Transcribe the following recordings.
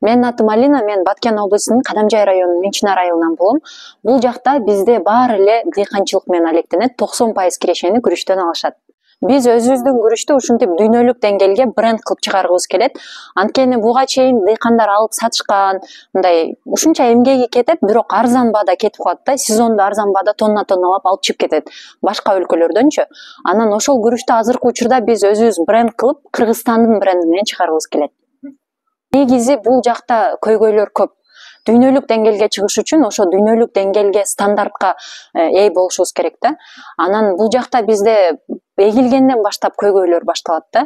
Менин атым Алина, мен Баткен облусунун Кадамжай районунун Менчинар айылынан болом. Бул жакта бизде баары эле дыйканчылык менен алектенет, 90% кирешени күрүчтөн алышат. Биз өзүбүздүн күрүчтү ушинтип дүйнөлүк деңгээлге бренд кылып чыгаргыбыз келет. Анткени буга чейин дыйкандар алып сатышкан, мындай ушунча эмгеги кетет, бирок арзан баада кетип калат да, сезондо арзан баада тонналап алып чыгып кетет башка өлкөлөрдөнчү. Анан ошол күрүчтү азыркы учурда биз өзүбүз бренд кылып, Кыргызстандын бренди менен чыгаргыбыз келет. Негизи бул жакта көйгөйлөр көп. Дүйнөлүк деңгээлге чыгыш үчүн ошо дүйнөлүк деңгээлге стандартка ээ болушубуз керек да. Анан бул жакта бизде эгилгенден баштап көйгөйлөр башталат да.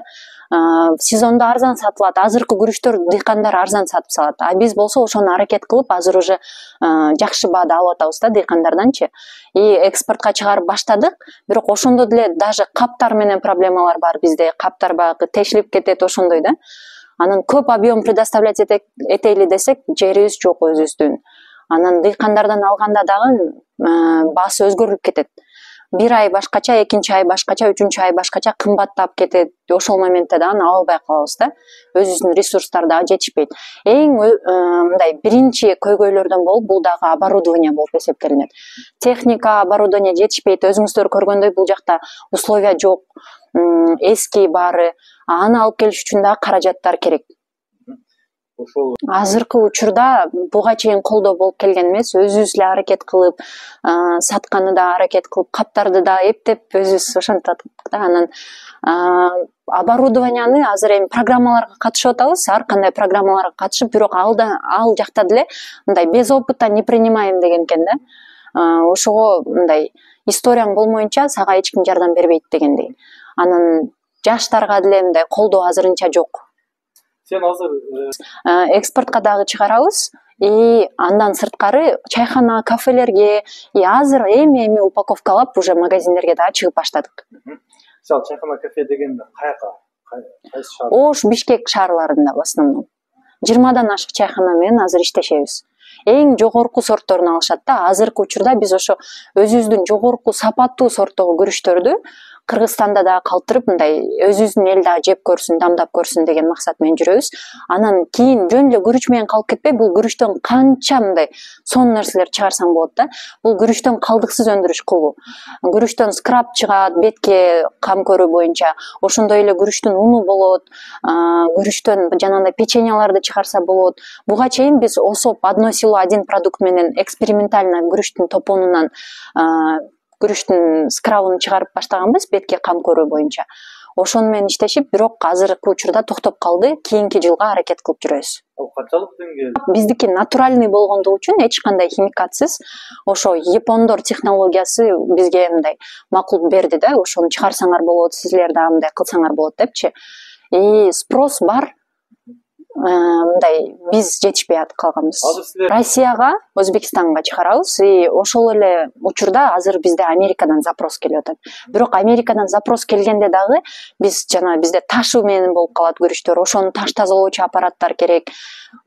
Сезондо арзан сатылат, азыркы күрүчтөр дыйкандар арзан сатып салат. А биз болсо ошону аракет кылып, азыр уже жакшы баада алып атабыз да дыйкандарданчы. И экспортко чыгарып баштадык, бирок ошондо деле даже каптар менен проблемалар бар бизде. Каптар баягы тешилип кетет, ошондой да. Анан көп объем предоставлять этели десек, жерибиз жок өзүбүздүн. Анан дыйкандардан алганда дагы баасы өзгөрүп кетет. Бир ай башкача, экинчи ай башкача, үчүнчү ай башкача кымбаттап кетет. Ошол моментте дагы ала албай калабыз да. Өзүбүздүн ресурстар дагы жетишпейт. Эң мындай биринчи көйгөйлөрдөн болуп, бул дагы оборудование болуп эсептелинет. Техника, оборудование жетишпейт. Өзүңүздөр көргөндөй бул жакта условия жок. Эски баары, аны алып келиш үчүн дагы каражаттар керек. Ошол Азыркы учурда буга чейин колдоо болуп келген эмес, өзүбүз эле аракет кылып, сатканы да аракет кылып, каптарды да эптеп өзүбүз ошентип атат да. Анан оборудованияны азыр эми программаларга катышып атабыз, ар кандай программаларга катышып, бирок ал жакта деле мындай без опыта не принимаем деген экен да. Ошого мындай историяң болмоюнча сага эч ким жардам бербейт дегендей. Анан жаштарга деле мындай колдоо азырынча жок. Сен азыр Экспортко дагы чыгарабыз. И андан сырткары чайхана, кафелерге, и азыр эми упаковкалап уже магазиндерге дагы чыгып баштадык. мисалы чайхана кафе дегенде каяка, кайсы шаар? Ош, Бишкек шаарларында в основном. 20дан ашык чайхана менен азыр иштешебиз. Эң жогорку сортторун алышат да. Азыркы учурда биз ошо өзүбүздүн жогорку сапаттуу сорттогу күрүчтөрдү Кыргызстанда дагы калтырып, мындай өзүбүздүн эл дагы жеп көрсүн, дамдап көрсүн деген максат менен жүрөбүз. Анан кийин жөн эле күрүч менен калып кетпей, бул күрүчтөн канча мындай сонун нерселер чыгарсаң болот да. Бул күрүчтөн калдыксыз өндүрүш кылуу. Күрүчтөн скраб чыгат, бетке кам көрүү боюнча. Ошондой эле күрүчтүн уну болот. Күрүчтөн жанагындай печеньяларды чыгарса болот. Буга чейин биз осоп одно село один продукт менен экспериментально күрүчтүн топонунан күрүчтүн скрабын чыгарып баштаганбыз бетке кам көрүү боюнча. Ошону менен иштешип, бирок азыркы учурда токтоп калды. Кийинки жылга аракет кылып жүрөбүз. Ал канчалык деңгээл? Биздики натуральный болгондугу үчүн эч кандай химикатсыз, ошо япондор технологиясы бизге мындай макул берди да. Ошону чыгарсаңар болот, силер дагы мындай кылсаңар болот депчи. И спрос бар. Мындай биз жетишпей калганбыз. Россияга, Өзбекстанга чыгарабыз. И ошол эле учурда азыр бизде Америкадан запрос келип атат. Бирок Америкадан запрос келгенде дагы биз бизде ташы менен болуп калат күрүчтөр. Ошону таш тазалоочу аппараттар керек.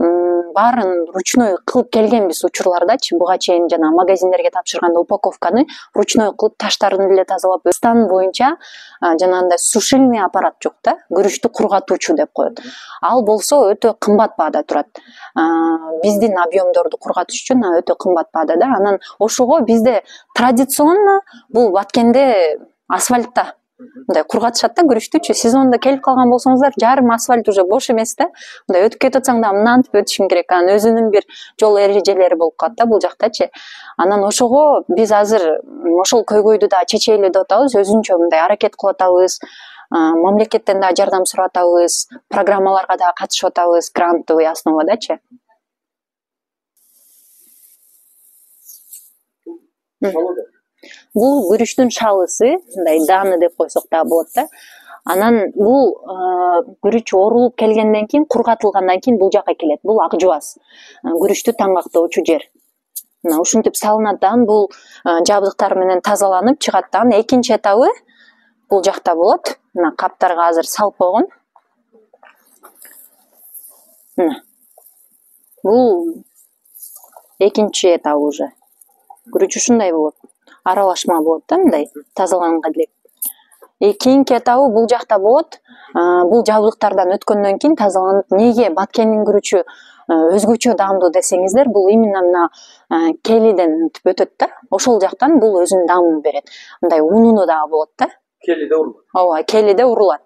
Баарын ручной кылып келгенбиз учурлардачы. Буга чейин жана магазиндерге тапшырганда упаковканы ручной кылып таштарын деле тазалап, стан боюнча жанагындай сушильный аппарат жок да. Күрүчтү кургатуучу деп коет. Ал болсо өтө кымбат баада турат. Биздин объемдорду кургатыш үчүн өтө кымбат баада да. Анан ошого бизде традиционно бул Баткенде асфальтта мындай кургатышат да күрүчтүчү. Сезондо келип калган болсоңуздар, жарым асфальт уже бош эмес да. Мындай өтүп кетип атсаң да мынантип өтүшүң керек. Анан өзүнүн бир жол эрежелери болуп калат да бул жактачы. Анан ошого биз азыр ошол көйгөйдү да чечели деп атабыз. Өзүнчө мындай аракет кылып атабыз. Мамлекеттен да жардам сурап атабыз, программаларга да катышып атабыз, грантовый основадачы. Бул күрүчтүн шалысы, мындай даны деп койсок да болот да. Анан бул күрүч орулуп келгенден кийин, кургатылгандан кийин бул жака келет. Бул ак жубас. Күрүчтү таңгактоочу жер. Мына ушинтип салынат да, бул жабдыктар менен тазаланып чыгат да. Экинчи этабы бул жакта болот. Мына каптарга азыр салып койгон. Мына. Бул экинчи этабы уже. Күрүч ушундай болот. Аралашма болот да, мындай тазаланганга деле. Кийинки этабы бул жакта болот. Бул жабдыктардан өткөндөн кийин тазаланып, неге Баткендин күрүчү өзгөчө даамдуу десеңиздер, бул именно мына келиден өтөт да. Ошол жактан бул өзүнүн даамын берет. Мындай унуну дагы болот да. Келиде урулат. Ооба, келиде урулат.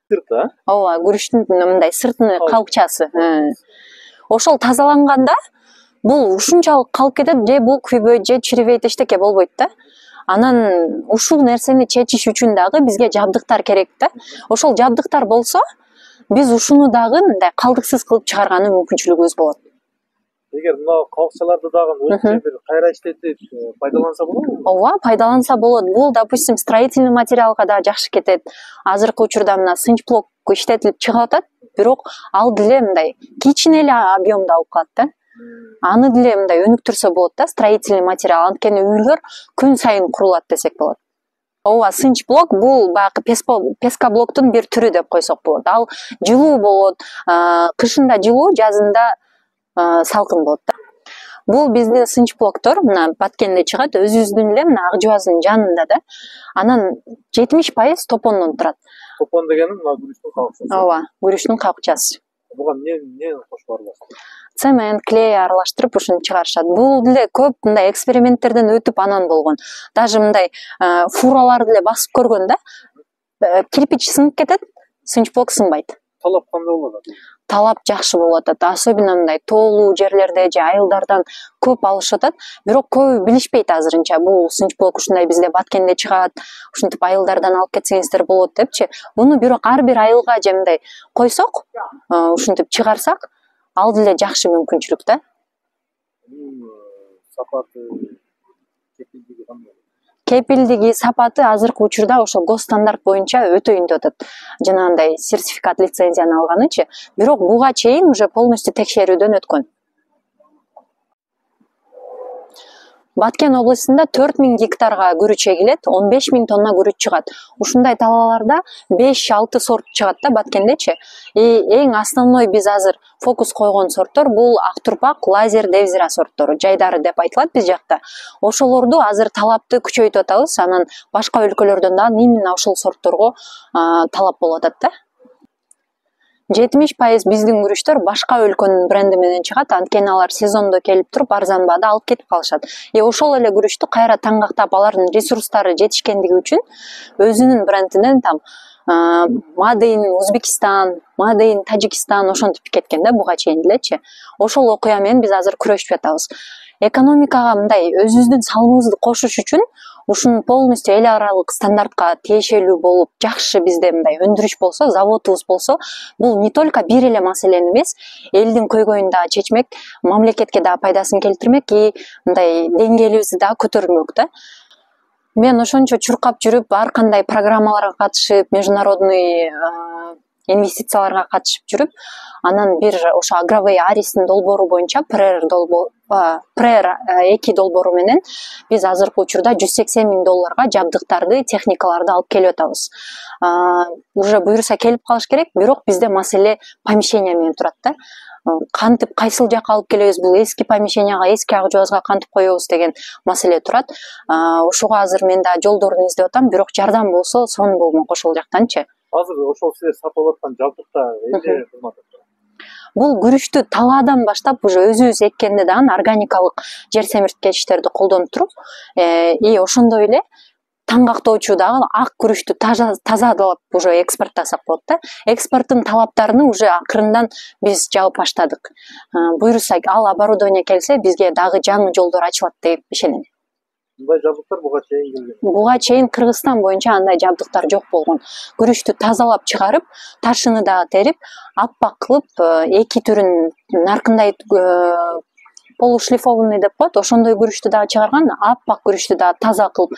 Сырты, Ооба, күрүчтүн мындай сыртыны калкчасы. Ошол тазаланганда бул ушунчалык калып кетет, же бул күйбөйт, же чирибейт, эчтеке болбойт да. Анан ушул нерсени чечиш үчүн дагы бизге жабдыктар керек да. Ошол жабдыктар болсо, биз ушуну дагы мындай калдыксыз кылып чыгарганы мүмкүнчүлүгүбүз болот. Эгер мына калкчаларды дагы өзүнчө бир кайра иштетип пайдаланса болобу? Ооба, пайдаланса болот. Бул, допустим, строительный материалга да жакшы кетет. Азыркы учурда мына сынчблок иштетилип чыгып атат, бирок ал деле мындай кичине эле объемду алып калат да. Аны деле мындай өнүктүрсө болот да, строительный материал. Анткени үйлөр күн сайын курулат десек болот. Ооба, сынчблок бул баягы пескоблоктун бир түрү деп койсок болот. Ал жылуу болот, кышында жылуу, жазында салкын болот да. Бул биздин сынчблоктор мына Баткенде чыгат, өзүбүздүн эле мына Ак Жубаздын жанында да. Анан 70% топондон турат. Топон дегени мына күрүчтүн калкчасы. Ооба, күрүчтүн калкчасы. Буга эмне кошуп аралашат? Цемент, клей аралаштырып ушуну чыгарышат. Бул деле көп мындай эксперименттерден өтүп анан болгон. Даже мындай фуралар деле басып көргөн да. Кирпич сынып кетет, сынчблок сынбайт. Талап кандай болот? Талап жакшы болуп атат. Особенно мындай тоолуу жерлерде же айылдардан көп алышып атат. Бирок көбү билишпейт азырынча. Бул сынчблок ушундай бизде Баткенде чыгат, ушинтип айылдардан алып кетсеңиздер болот депчи. Буну бирок ар бир айылга же мындай койсок, ушинтип чыгарсак, ал деле жакшы мүмкүнчүлүк да. Сапаты, кепилдиги кандай? Кепилдиги, сапаты азыркы учурда ошо гос стандарт боюнча өтөйүндө атат. Жанагындай сертификат, лицензияны алганычы, бирок буга чейин уже полностью текшерүүдөн өткөн. Баткен областында 4000 гектарга күрүч эгилет, 15000 тонна күрүч чыгат. Ушундай талааларда 5-6 сорт чыгат да Баткендечи. Эң основной биз азыр фокус койгон сорттор бул Актурпак, Лазер, Девзира сорттору, жайдары деп айтылат биз жакта. Ошолорду азыр талапты күчөйтүп атабыз, анан башка өлкөлөрдөн дагы именно ошол сортторго талап болуп атат да. 70% биздин күрүчтөр башка өлкөнүн бренди менен чыгат, анткени алар сезондо келип туруп арзан баада алып кетип калышат. Ошол эле күрүчтү кайра таңгактап алардын ресурстары жетишкендиги үчүн өзүнүн брендинен там Made in Узбекистан, Made in Тажикстан ошентип кеткен да буга чейин делечи. Ошол окуя менен биз азыр күрөшүп жатабыз. Экономикага мындай өзүбүздүн салымыбызды кошуш үчүн ушунун полностью эл аралык стандартка тиешелүү болуп, жакшы бизде мындай өндүрүш болсо, заводубуз болсо, бул не только бир эле маселени эмес, элдин көйгөйүн дагы чечмек, мамлекетке дагы пайдасын келтирмек и мындай деңгээлибизди дагы көтөрмөк да. Мен ошончо чуркап жүрүп, ар кандай программаларга катышып, международный инвестицияларга катышып жүрүп, анан бир ошо Агровей Аристин долбоору боюнча ПРР 2 долбоору менен биз азыркы учурда $180,000 жабдыктарды, техникаларды алып келип атабыз. Уже буюрса келип калыш керек, бирок бизде маселе помещение менен турат да. Кантип кайсыл жака алып келебиз, бул эски помещенияга, эски Ак Жубазга кантип коебуз деген маселе турат. Ошого азыр мен да жолдорун издеп атам, бирок жардам болсо сонун болмок ошол жактанчы. Азыр ошол силер сатып аткан жабдыктар эмне кызмат этет? Бул күрүчтү талаадан баштап уже өзүбүз эккенде дагы органикалык жер семирткичтерди колдонуп туруп, ошондой эле таңгактоочу дагы ак күрүчтү тазалап уже экспорттасак болот да. Экспорттун талаптарыны уже акырындан биз жаап баштадык. Буюрса ал оборудование келсе, бизге дагы жаңы жолдор ачылат деп ишенем. Мындай жабдыктар буга чейин келген? Буга чейин Кыргызстан боюнча андай жабдыктар жок болгон. Күрүчтү тазалап чыгарып, ташыны дагы терип, аппак кылып, эки түрүн наркындай полушлифованный деп коет, ошондой күрүчтү дагы чыгарган, аппак күрүчтү дагы таза кылып,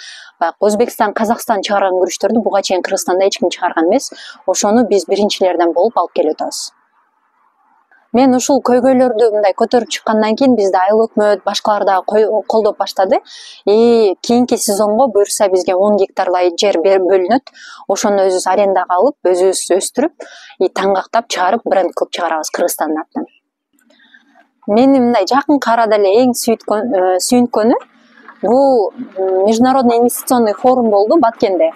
Өзбекстан, Казакстан чыгарган күрүчтөрдү буга чейин Кыргызстанда эч ким чыгарган эмес. Ошону биз биринчилерден болуп алып келип атабыз. Мен ушул көйгөйлөрдү мындай көтөрүп чыккандан кийин бизде айыл өкмөт, башкалар дагы колдоп баштады. Кийинки сезонго буюрса бизге 10 гектарлай жер бөлүнөт. Ошону өзүбүз арендага алып, өзүбүз өстүрүп, таңгактап чыгарып, бренд кылып чыгарабыз Кыргызстандын атынан. Мени мындай жакынкы арада эле эң сүйүнткөнү бул международный инвестиционный форум болду Баткенде.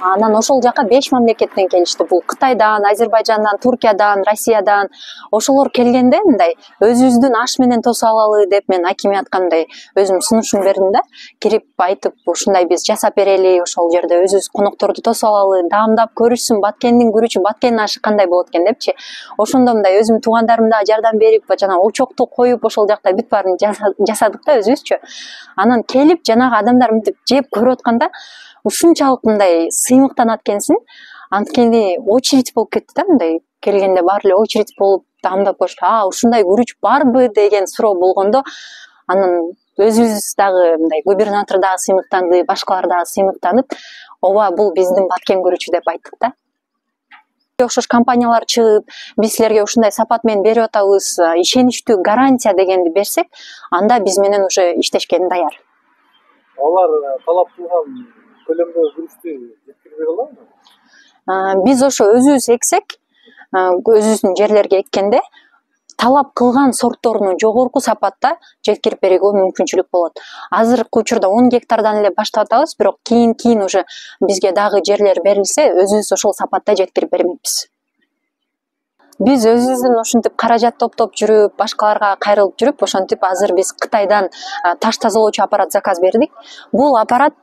Анан ошол жака 5 мамлекеттен келишти. Бул Кытайдан, Азербайжандан, Туркиядан, Россиядан. Ошолор келгенде мындай өзүбүздүн аш менен тосуп алалы деп мен акимиятка мындай өзүм сунушум бердим да. Кирип айтып, ушундай биз жасап берели, ошол жерде өзүбүз конокторду тосуп алалы, даамдап көрүшсүн Баткендин күрүчү, Баткендин ашы кандай болот экен депчи. Ошондо мындай өзүм туугандарым да жардам берип, жана очокту коюп ошол жакта бүт баарын жасадык да өзүбүзчү. Анан келип жанагы адамдар мынтип жеп көрүп атканда ушунчалык мындай сыймыктанат экенсиң. Анткени очередь болуп кетти да, мындай келгенде баары эле очередь болуп даамдап коюшту. Ушундай күрүч барбы деген суроо болгондо, анан өзүбүз дагы мындай губернатор дагы сыймыктанды, башкалар дагы сыймыктанып, ооба бул биздин Баткен күрүчү деп айттык да. Окшош компаниялар чыгып, биз силерге ушундай сапат менен берип атабыз, ишеничтүү гарантия дегенди берсек, анда биз менен уже иштешкени даяр. Алар талап кылган көлөмдө күрүчтү жеткирип бере алабы? Биз ошо өзүбүз эксек, өзүбүздүн жерлерге эккенде талап кылган сортторуну жогорку сапатта жеткирип берүүгө мүмкүнчүлүк болот. Азыркы учурда 10 гектардан эле баштап атабыз, бирок кийин уже бизге дагы жерлер берилсе, өзүбүз ошол сапатта жеткирип бермекпиз. Биз өзүбүздүн ушинтип каражат топтоп жүрүп, башкаларга кайрылып жүрүп, ошентип азыр биз Кытайдан таш тазалоочу аппарат заказ бердик. Бул аппарат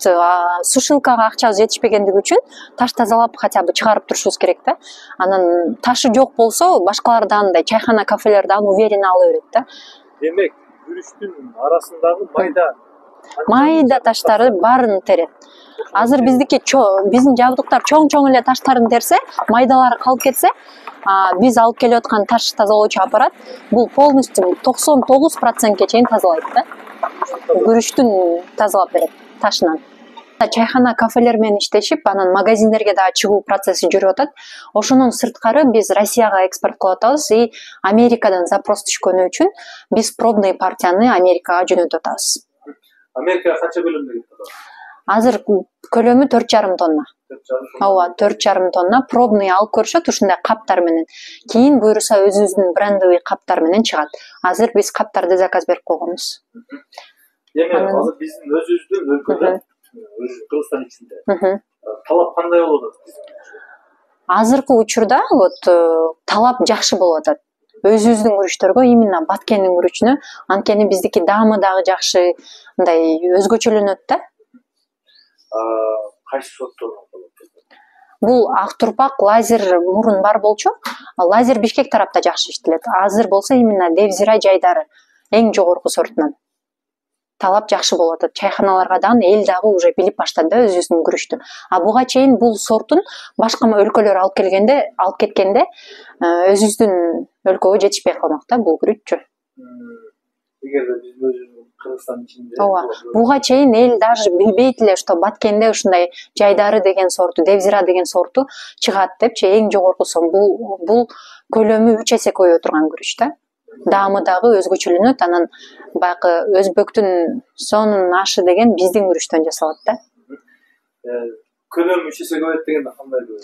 сушилкага акчабыз жетишпегендиги үчүн таш тазалап хотя бы чыгарып турушубуз керек да. Анан ташы жок болсо, башкалардан мындай чайхана, кафелерден уверенно ала берет да. Демек, күрүчтүн арасындагы майда таштары баарын терет. Азыр биздин жабдыктар чоң эле таштарын терсе, майдалары калып кетсе, биз алып келип аткан таш тазалоочу аппарат бул полностью 99%ке чейин тазалайт да. Күрүчтүн тазалап берет ташынан. Чайхана, кафелер менен иштешип, анан магазиндерге дагы чыгуу процесси жүрүп атат. Ошонун сырткары биз Россияга экспорт кылып атабыз и Америкадан запрос түшкөнү үчүн биз пробный партияны Америкага жөнөтүп атабыз. Америкага канча көлөмдө кетет? Азыр көлөмү 4,5 тонна. Ооба, 4,5 тонна пробный алып көрүшөт ушундай каптар менен. Кийин буюрса өзүбүздүн брендовый каптар менен чыгат. Азыр биз каптарды заказ берип койгонбуз. Демек, азыр биздин өзүбүздүн өлкөдө, Кыргызстан ичинде талап кандай болуп атат? Азыркы учурда талап жакшы болуп атат. Өзүбүздүн күрүчтөргө, именно Баткендин күрүчүнө, анткени биздики даамы дагы жакшы, мындай өзгөчөлөнөт да. Кайсы сорттор болот? Бул ак турпак, лазер мурун бар болчу. Лазер Бишкек тарапта жакшы иштелет. Азыр болсо именно Девзира жайдары эң жогорку сортунан. Талап жакшы болуп атат. Чайханаларга дагы эл дагы уже билип баштады да өзүбүздүн күрүчтү. Буга чейин бул сортун башка өлкөлөр алып кеткенде өзүбүздүн өлкөгө жетишпей калмак да бул күрүччү. Эгерде биз өзүбүздүн Кыргызстан ичинде, буга чейин эл даже билбейт эле, что Баткенде ушундай жайдары деген сорту, Девзира деген сорту чыгат депчи, эң жогорку сон. Бул көлөмү 3 эсе көбөйө турган күрүч да. Даамы дагы өзгөчөлөнөт. Анан баягы өзбөктүн сонун ашы деген биздин күрүчтөн жасалат да. Көлөмү 3 эсе көбөйөт дегенде кандай көбөйөт?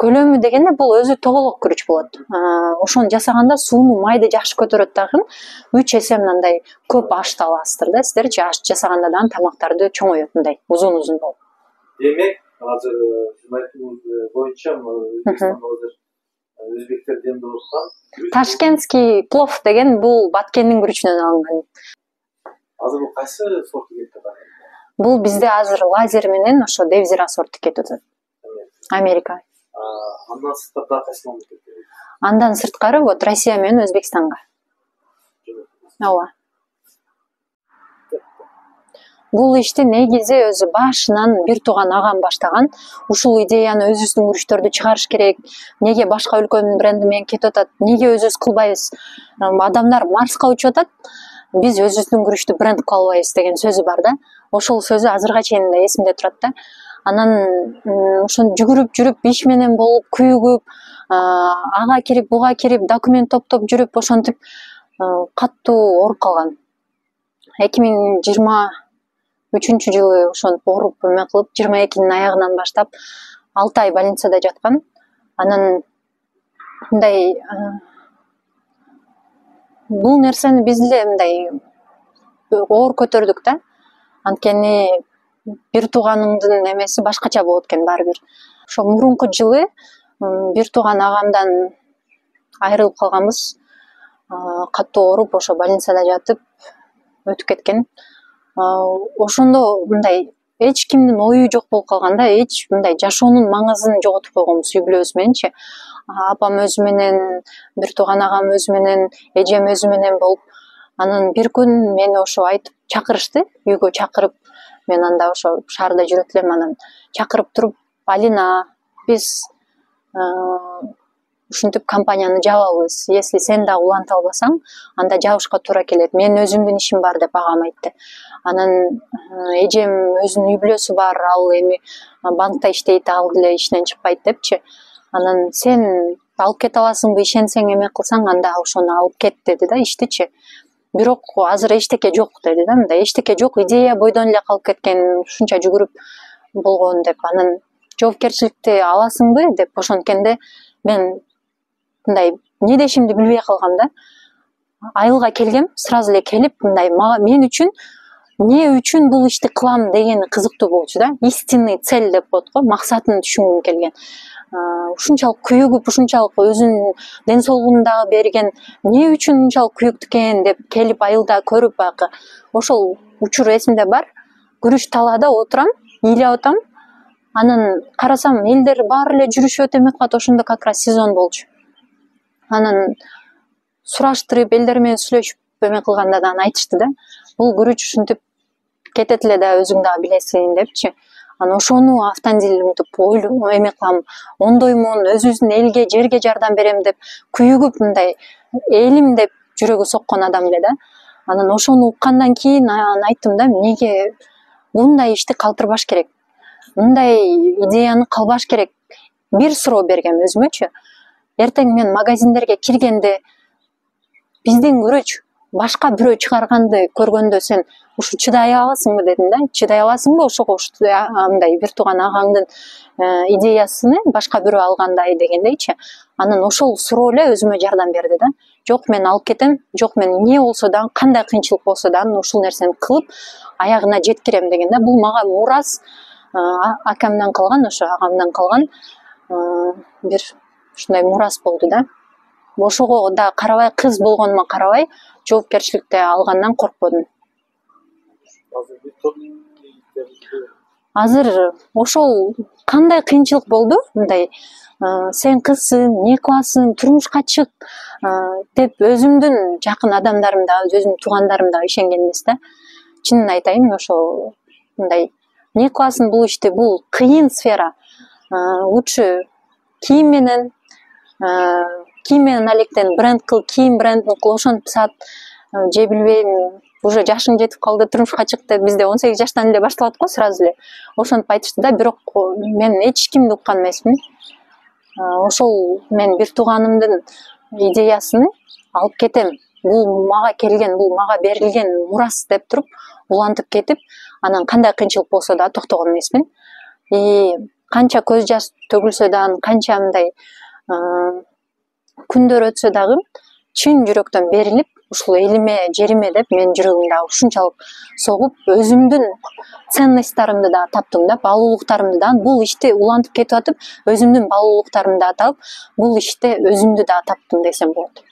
Көлөмү дегенде бул өзү тоголок күрүч болот. Ошону жасаганда сууну, майды жакшы көтөрөт дагы. 3 эсе мындай көп ашты аласыздар да сиздерчи. Аш жасаганда дагы тамактарды чоңойот, мындай узун болуп. Демек, азыр айтуунуз боюнча Өзбекстанда азыр өзбектер демдеп аткан Ташкентский плов деген бул Баткендин күрүчүнөн алынган. Азыр бул кайсы сорту кетип атат? Бул бизде азыр лазер менен ошо Девзира сорту кетип атат. Америка. Андан сырткары дагы кайсы мамлекеттер? Андан сырткары Россия менен Өзбекстанга. Ооба. Бул ишти негизи өзү башынан бир тууган агам баштаган. Ушул идеяны өзүбүздүн күрүчтөрдү чыгарыш керек. Неге башка өлкөнүн бренди менен кетип атат? Неге өзүбүз кылбайбыз? Адамдар Марска учуп атат. Биз өзүбүздүн күрүчтү бренд кыла албайбыз деген сөзү бар да. Ошол сөзү азырга чейин да эсимде турат да. Анан ошону жүгүрүп иш менен болуп, күйүгүп, ага кирип, буга кирип, документ топтоп жүрүп, ошентип каттуу ооруп калган. 2023-жылы ошентип ооруп эме кылып, 22-нин аягынан баштап 6 ай больницада жаткан. Анан мындай бул нерсени биз эле мындай оор көтөрдүк да. Анткени бир тууганыңдын эмеси башкача болот экен баары бир. Ошо мурунку жылы бир тууган агамдан айрылып калганбыз. Катуу ооруп, ошо больницада жатып өтүп кеткен. Ошондо мындай эч кимдин ою жок болуп калганда, эч мындай жашоонун маңызын жоготуп койгонбуз үй бүлөбүз мененчи. Апам өзү менен, бир тууган агам өзү менен, эжем өзү менен болуп, анан бир күн мени ошо айтып чакырышты, үйгө чакырып, мен анда ошо шаарда жүрөт элем, анан чакырып туруп, Алина, биз ушинтип компанияны жабабыз. Если сен да уланта албасаң, анда жабышка туура келет. Мен өзүмдүн ишим бар деп агам айтты. Анан эжем өзүнүн үй бүлөсү бар, ал эми банкта иштейт, ал деле иштен чыкпайт депчи. Анан сен алып кете аласыңбы, ишенсең эме кылсаң, анда ошону алып кет деди да, иштичи. Бирок азыр эчтеке жок деди да, мындай эчтеке жок, идея бойдон эле калып кеткен, ушунча жүгүрүп болгон деп. Анан жоопкерчиликти аласыңбы деп ошонткенде мен мындай эмне дешимди билбей калгам да. Айылга келгем, сразу эле келип, мындай мен үчүн эмне үчүн бул ишти кылам дегени кызыктуу болчу да. Истинный цель деп коет го, максатын түшүнгүм келген. Ушунчалык күйүгүп, ушунчалык өзүнүн ден соолугун дагы берген, эмне үчүн ушунчалык күйүктү экен деп келип айылда көрүп, баягы ошол учур эсимде бар. Күрүч талаада отурам, ыйлап атам. Анан карасам, элдер баары эле жүрүшүп эме кылат, ошондо как раз сезон болчу. Анан сураштырып, элдер менен сүйлөшүп эме кылганда да айтышты да, бул күрүч ушинтип кетет эле да, өзүң дагы билесиң депчи. Анан ошону автандилимтип эме кылам, ондоймун, өзүбүздүн элге, жерге жардам берем деп күйүгүп, мындай элим деп жүрөгү соккон адам эле да. Анан ошону уккандан кийин айттым да, эмнеге мындай ишти калтырбаш керек, мындай идеяны кылбаш керек. Бир суроо бергем өзүмөчү. Эртең мен магазиндерге киргенде биздин күрүч башка бирөө чыгарганды көргөндө сен ушу чыдай аласыңбы дедим да. Чыдай аласыңбы ошого, мындай бир тууган агаңдын идеясыны башка бирөө алгандай дегендейчи. Анан ошол суроо эле өзүмө жардам берди да. Жок, мен алып кетем, жок, мен эмне болсо дагы, кандай кыйынчылык болсо дагы ушул нерсени кылып аягына жеткирем деген да. Бул мага мурас, акамдан калган, ошо агамдан калган бир ушундай мурас болду да. Ошого да карабай, кыз болгонума карабай, жоопкерчиликти алгандан коркподум. Азыр ошол кандай кыйынчылык болду, мындай сен кызсың, эмне кыласың, турмушка чык деп өзүмдүн жакын адамдарым да, өзүмдүн туугандарым да ишенген эмес да. Чынын айтайын, ошо мындай эмне кыласың бул ишти, бул кыйын сфера. Лучше кийим менен алектен бренд кыл, кийим брендин кыл, ошентип сат, же билбейм, уже жашың жетип калды, турмушка чык деп, бизде 18 жаштан эле башталат го сразу эле. Ошентип айтышты да, бирок мен эч кимди уккан эмесмин. Ошол мен бир тууганымдын идеясыны алып кетем, бул мага келген, бул мага берилген мурас деп туруп улантып кетип, анан кандай кыйынчылык болсо да токтогон эмесмин. Канча көз жаш төгүлсө дагы, канча мындай күндөр өтсө дагы, чын жүрөктөн берилип, ушул элиме, жериме деп мен жүрөгүм дагы ушунчалык согуп, өзүмдүн ценностьтарымды да таптым да, баалуулуктарымды да. Бул ишти улантып кетип атып, өзүмдүн баалуулуктарымды да таап, бул иште өзүмдү да таптым десем болот.